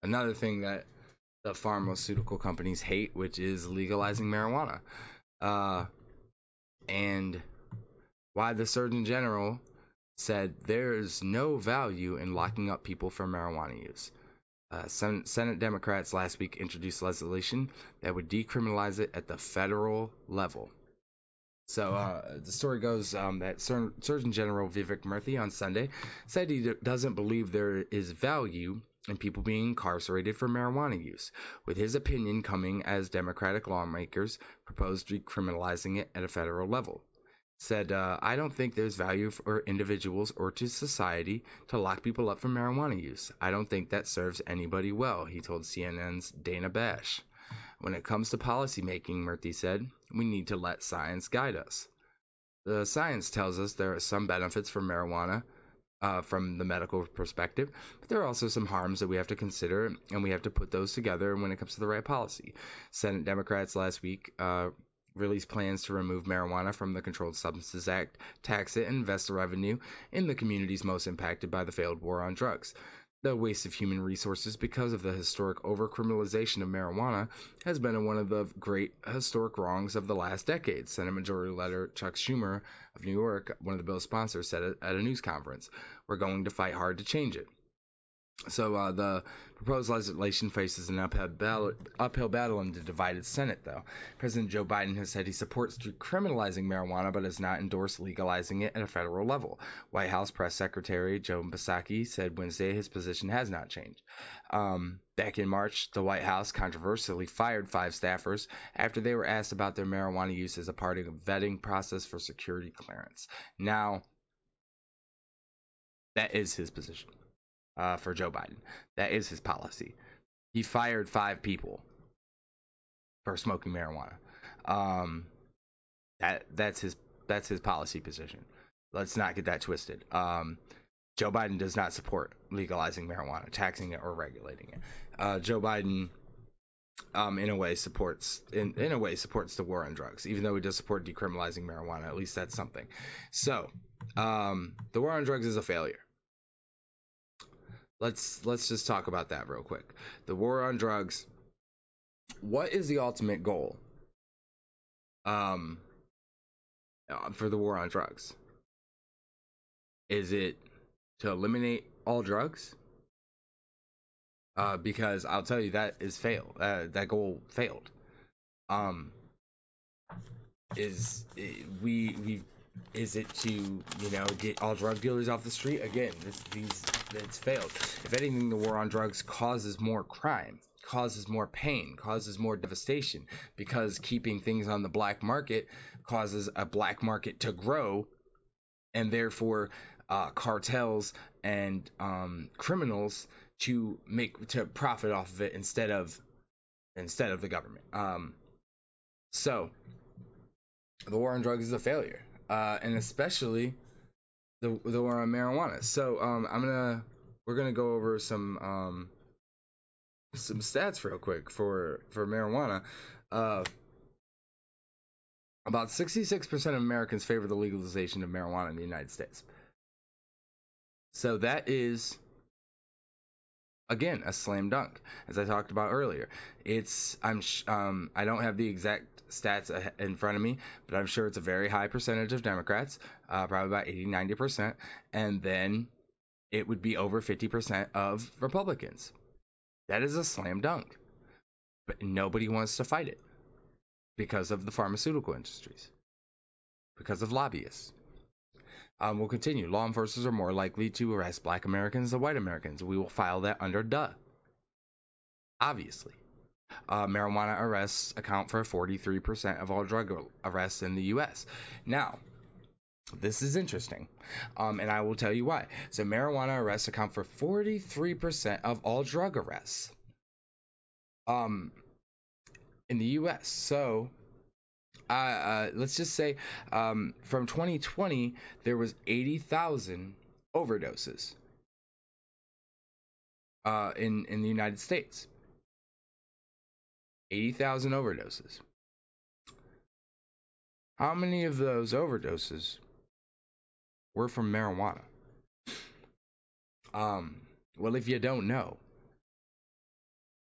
Another thing that the pharmaceutical companies hate, which is legalizing marijuana. Uh, and why the Surgeon General said there is no value in locking up people for marijuana use. Senate Democrats last week introduced legislation that would decriminalize it at the federal level. So the story goes that Surgeon General Vivek Murthy on Sunday said he doesn't believe there is value in people being incarcerated for marijuana use, with his opinion coming as Democratic lawmakers proposed decriminalizing it at a federal level. Said, I don't think there's value for individuals or to society to lock people up for marijuana use. I don't think that serves anybody well, he told CNN's Dana Bash. When it comes to policymaking, Murthy said, we need to let science guide us. The science tells us there are some benefits for marijuana from the medical perspective, but there are also some harms that we have to consider, and we have to put those together when it comes to the right policy. Senate Democrats last week released plans to remove marijuana from the Controlled Substances Act, tax it, and invest the revenue in the communities most impacted by the failed war on drugs. The waste of human resources because of the historic overcriminalization of marijuana has been one of the great historic wrongs of the last decade, Senate Majority Leader Chuck Schumer of New York, one of the bill's sponsors, said at a news conference. We're going to fight hard to change it. So the proposed legislation faces an uphill battle in the divided Senate, though. President Joe Biden has said he supports decriminalizing marijuana, but has not endorsed legalizing it at a federal level. White House Press Secretary Joe Psaki said Wednesday his position has not changed. Back in March, the White House controversially fired 5 staffers after they were asked about their marijuana use as a part of a vetting process for security clearance. Now, that is his position. For Joe Biden. That is his policy. He fired 5 people for smoking marijuana. That's his policy position. Let's not get that twisted. Joe Biden does not support legalizing marijuana, taxing it, or regulating it. Joe Biden, in a way, supports the war on drugs, even though he does support decriminalizing marijuana. At least that's something. So, the war on drugs is a failure. Let's just talk about that real quick. The war on drugs. What is the ultimate goal for the war on drugs? Is it to eliminate all drugs? Because I'll tell you that is failed. That goal failed. Is it to get all drug dealers off the street? Again, it's failed. If anything, the war on drugs causes more crime, causes more pain, causes more devastation, because keeping things on the black market causes a black market to grow, and therefore cartels and criminals to profit off of it instead of the government. So the war on drugs is a failure, and especially the war on marijuana. So we're gonna go over some stats real quick for marijuana. About 66% of Americans favor the legalization of marijuana in the United States. So that is, again, a slam dunk, as I talked about earlier. I don't have the exact stats in front of me, but I'm sure it's a very high percentage of Democrats, probably about 80-90%, and then it would be over 50% of Republicans. That is a slam dunk, but nobody wants to fight it because of the pharmaceutical industries, because of lobbyists. We'll continue. Law enforcement are more likely to arrest Black Americans than white Americans. We will file that under duh. Obviously. Marijuana arrests account for 43% of all drug arrests in the U.S. Now, this is interesting, and I will tell you why. So, marijuana arrests account for 43% of all drug arrests in the U.S. So, let's just say from 2020 there was 80,000 overdoses in the United States. 80,000 overdoses. How many of those overdoses were from marijuana? Well, if you don't know,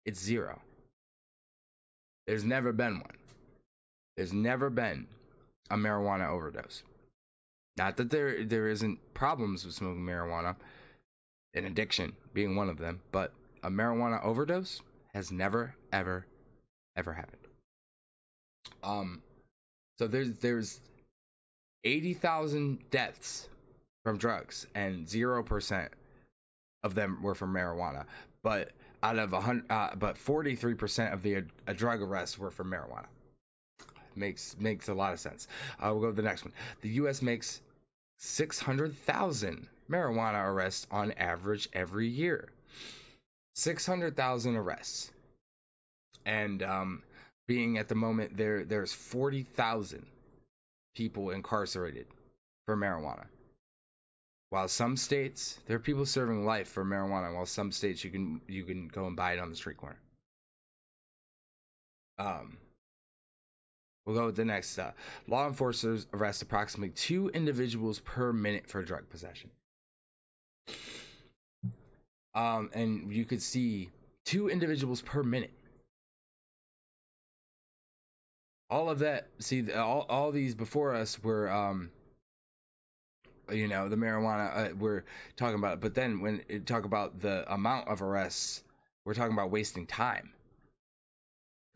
It's zero. There's never been one. There's never been a marijuana overdose. Not that there isn't problems with smoking marijuana, and addiction being one of them, but a marijuana overdose has never, ever, ever happened. So there's 80,000 deaths from drugs, and 0% of them were from marijuana. But out of 43% of the drug arrests were from marijuana. Makes a lot of sense. We'll go to the next one. The U.S. makes 600,000 marijuana arrests on average every year. 600,000 arrests, and being at the moment there's 40,000 people incarcerated for marijuana. While some states there are people serving life for marijuana, while some states you can go and buy it on the street corner. We'll go with the next. Law enforcers arrest approximately 2 individuals per minute for drug possession. And you could see 2 individuals per minute. All of that. See, all these before us were, the marijuana. We're talking about, but then when you talk about the amount of arrests, we're talking about wasting time.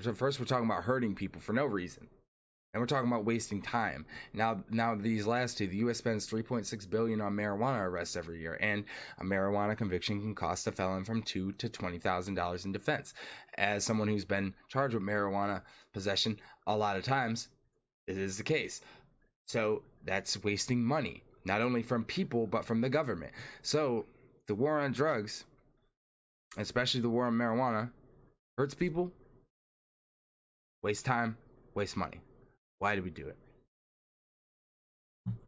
So first, we're talking about hurting people for no reason. And we're talking about wasting time. Now these last two, the U.S. spends $3.6 billion on marijuana arrests every year, and a marijuana conviction can cost a felon from $2,000 to $20,000 in defense. As someone who's been charged with marijuana possession, a lot of times it is the case. So that's wasting money, not only from people but from the government. So the war on drugs, especially the war on marijuana, hurts people, waste time, waste money. Why do we do it?